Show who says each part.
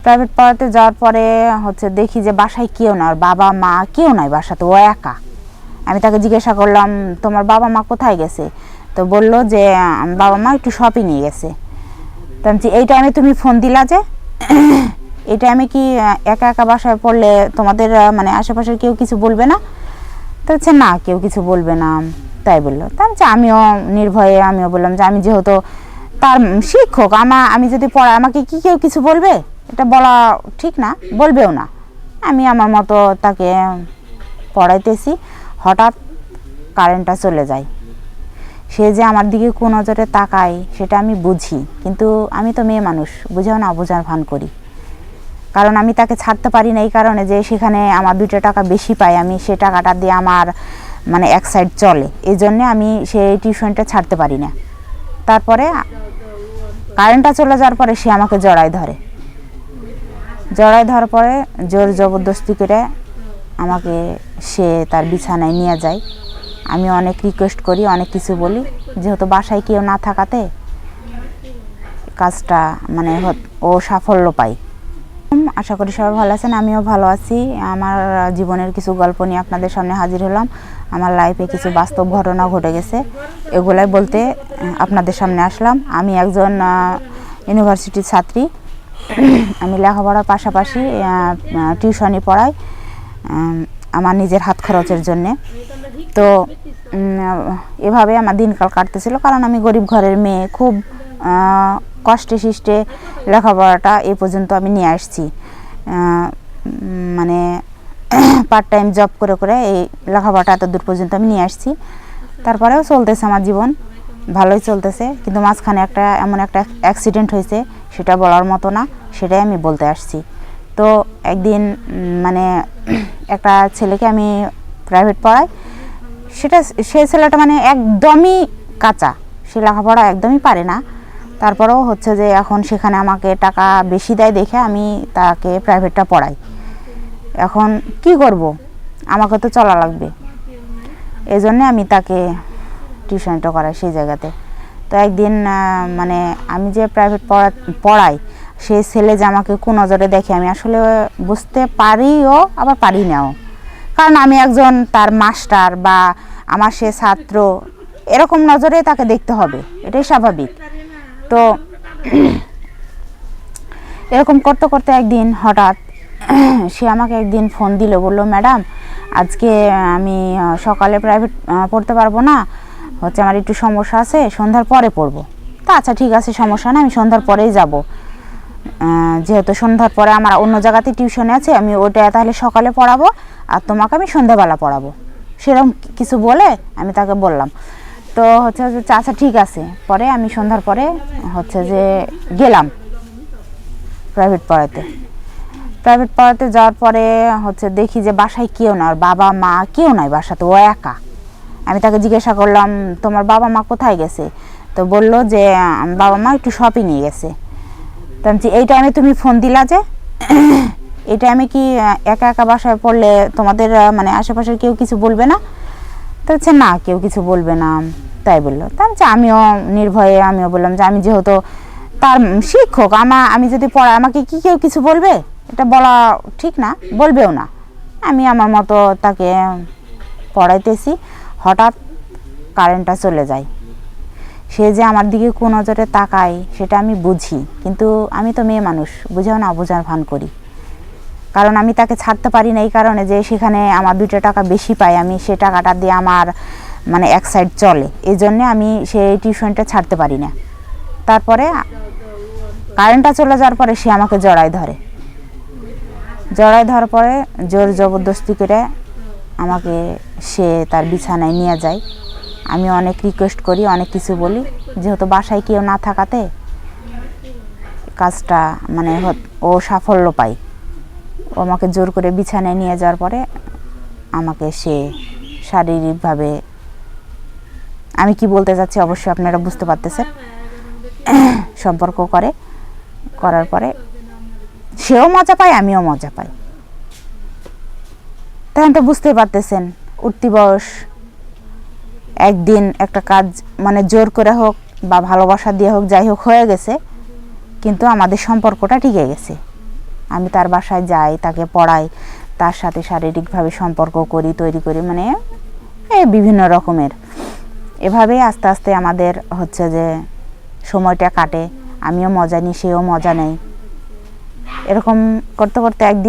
Speaker 1: Private পড়াতে যাওয়ার পরে হচ্ছে দেখি যে বাসায় কেউ না, আর বাবা মা কেউ নাই বাসাতে, ও একা। আমি তাকে জিজ্ঞাসা করলাম তোমার বাবা মা কোথায় গেছে, তো বলল যে বাবা মা একটু শপিংয়ে গেছে। তো আমি এই টাইমে তুমি ফোন দিলা যে, এই টাইমে কি একা একা বাসায় পড়লে তোমাদের মানে আশেপাশের কেউ কিছু বলবে না? তো হচ্ছে না, কেউ কিছু বলবে না, তাই বললো। তা আমিও নির্ভয়ে আমিও বললাম যে আমি যেহেতু তার শিক্ষক, আমি যদি পড়াই আমাকে কি কেউ কিছু বলবে? এটা বলা ঠিক না, বলবেও না। আমি আমার মতো তাকে পড়াইতেছি, হঠাৎ কারেন্টটা চলে যায়। সে যে আমার দিকে কোন নজরে তাকায় সেটা আমি বুঝি, কিন্তু আমি তো মেয়ে মানুষ, বুঝেও না বোঝার ভান করি। কারণ আমি তাকে ছাড়তে পারি না এই কারণে যে সেখানে আমার 2 টাকা বেশি পাই, আমি সে টাকাটা দিয়ে আমার মানে এক সাইড চলে, এই জন্যে আমি সেই টিউশনটা ছাড়তে পারি না। তারপরে কারেন্টটা চলে যাওয়ার পরে সে আমাকে জড়ায় ধরার পরে জোর জবরদস্তি করে আমাকে সে তার বিছানায় নিয়ে যায়। আমি অনেক রিকোয়েস্ট করি, অনেক কিছু বলি, যেহেতু বাসায় কেউ না থাকাতে কাজটা মানে ও সাফল্য পায়। আশা করি সবাই ভালো আছেন, আমিও ভালো আছি। আমার জীবনের কিছু গল্প নিয়ে আপনাদের সামনে হাজির হলাম। আমার লাইফে কিছু বাস্তব ঘটনা ঘটে গেছে, এগুলাই বলতে আপনাদের সামনে আসলাম। আমি একজন ইউনিভার্সিটির ছাত্রী। আমি লেখাপড়ার পাশাপাশি টিউশনি পড়াই আমার নিজের হাত খরচের জন্যে। তো এভাবে আমার দিনকাল কাটতেছিল, কারণ আমি গরিব ঘরের মেয়ে, খুব কষ্টে শিষ্টে লেখাপড়াটা এ পর্যন্ত আমি নিয়ে আসছি। মানে পার্ট টাইম জব করে করে এই লেখাপড়াটা এত দূর পর্যন্ত আমি নিয়ে আসছি। তারপরেও চলতেছে আমার জীবন, ভালোই চলতেছে। কিন্তু মাঝখানে এমন একটা অ্যাক্সিডেন্ট হয়েছে, সেটা বলার মতো না, সেটাই আমি বলতে আসছি। তো একদিন মানে একটা ছেলেকে আমি প্রাইভেট পড়াই, সেই ছেলেটা মানে একদমই কাঁচা, সে লেখাপড়া একদমই পারে না। তারপরেও হচ্ছে যে এখন সেখানে আমাকে টাকা বেশি দেয় দেখে আমি তাকে প্রাইভেটটা পড়াই। এখন কি করব, আমাকে তো চলা লাগবে, এই জন্যে আমি তাকে টিউশনটা করাই সেই জায়গাতে। তো একদিন মানে আমি যে প্রাইভেট পড়াই, সেই ছেলে যে আমাকে কোন নজরে দেখে আমি আসলে বুঝতে পারিও আবার পারি নাও। কারণ আমি একজন তার মাস্টার বা আমার সে ছাত্র, এরকম নজরে তাকে দেখতে হবে, এটাই স্বাভাবিক। তো এরকম করতে করতে একদিন হঠাৎ সে আমাকে একদিন ফোন দিল, বলল ম্যাডাম আজকে আমি সকালে প্রাইভেট পড়তে পারবো না, হচ্ছে আমার একটু সমস্যা আছে, সন্ধ্যার পরে পড়বো। তা আচ্ছা ঠিক আছে, সমস্যা না, আমি সন্ধ্যার পরেই যাব। যেহেতু সন্ধ্যার পরে আমার অন্য জায়গাতে টিউশনে আছে, আমি ওটা তাহলে সকালে পড়াবো আর তোমাকে আমি সন্ধ্যাবেলা পড়াবো, সেরকম কিছু বলে আমি তাকে বললাম। তো হচ্ছে যে আচ্ছা ঠিক আছে। পরে আমি সন্ধ্যার পরে হচ্ছে যে গেলাম প্রাইভেট পড়াতে যাওয়ার পরে হচ্ছে দেখি যে বাসায় কেউ না, আর বাবা মা কেউ নাই বাসাতে, ও একা। আমি তাকে জিজ্ঞাসা করলাম তোমার বাবা মা কোথায় গেছে, তো বলল যে বাবা মা একটু শপিংয়ে গেছে। তো আমি এই টাইমে তুমি ফোন দিলা যে, এই টাইমে কি একা একা বাসায় পড়লে তোমাদের মানে আশেপাশের কেউ কিছু বলবে না? তো হচ্ছে না, কেউ কিছু বলবে না, তাই বললো। তা আমিও নির্ভয়ে আমিও বললাম যে আমি যেহেতু তার শিক্ষক, আমি যদি পড়াই আমাকে কি কেউ কিছু বলবে? এটা বলা ঠিক না, বলবেও না। আমি আমার মতো তাকে পড়াইতেছি, হঠাৎ কারেন্টটা চলে যায়। সে যে আমার দিকে কোন নজরে তাকায় সেটা আমি বুঝি, কিন্তু আমি তো মেয়ে মানুষ, বুঝেও না বোঝার ভান করি। কারণ আমি তাকে ছাড়তে পারি না এই কারণে যে সেখানে আমার 2 টাকা বেশি পাই, আমি সে টাকাটা দিয়ে আমার মানে এক সাইড চলে, এই জন্যে আমি সেই টিউশনটা ছাড়তে পারি না। তারপরে কারেন্টটা চলে যাওয়ার পরে সে আমাকে জড়ায় ধরার পরে জোর জবরদস্তি করে আমাকে সে তার বিছানায় নিয়ে যায়। আমি অনেক রিকোয়েস্ট করি, অনেক কিছু বলি, যেহেতু বাসায় কেউ না থাকাতে কাজটা মানে ও সাফল্য পায়। ও আমাকে জোর করে বিছানায় নিয়ে যাওয়ার পরে আমাকে সে শারীরিকভাবে, আমি কি বলতে চাচ্ছি অবশ্যই আপনারা বুঝতে পারতেছেন, সম্পর্ক করার পরে সেও মজা পায়, আমিও মজা পাই। তখন তো বুঝতে পারতেছেন উঠতি বয়স, একদিন একটা কাজ মানে জোর করে হোক বা ভালোবাসা দিয়ে হোক, যাই হোক হয়ে গেছে, কিন্তু আমাদের সম্পর্কটা টিকে গেছে। আমি তার বাসায় যাই, তাকে পড়াই, তার সাথে শারীরিকভাবে সম্পর্ক তৈরি করি, মানে এই বিভিন্ন রকমের। এভাবেই আস্তে আস্তে আমাদের হচ্ছে যে সময়টা কাটে, আমিও মজা নিই, সেও মজা নেয়। এরকম করতে করতে একদিন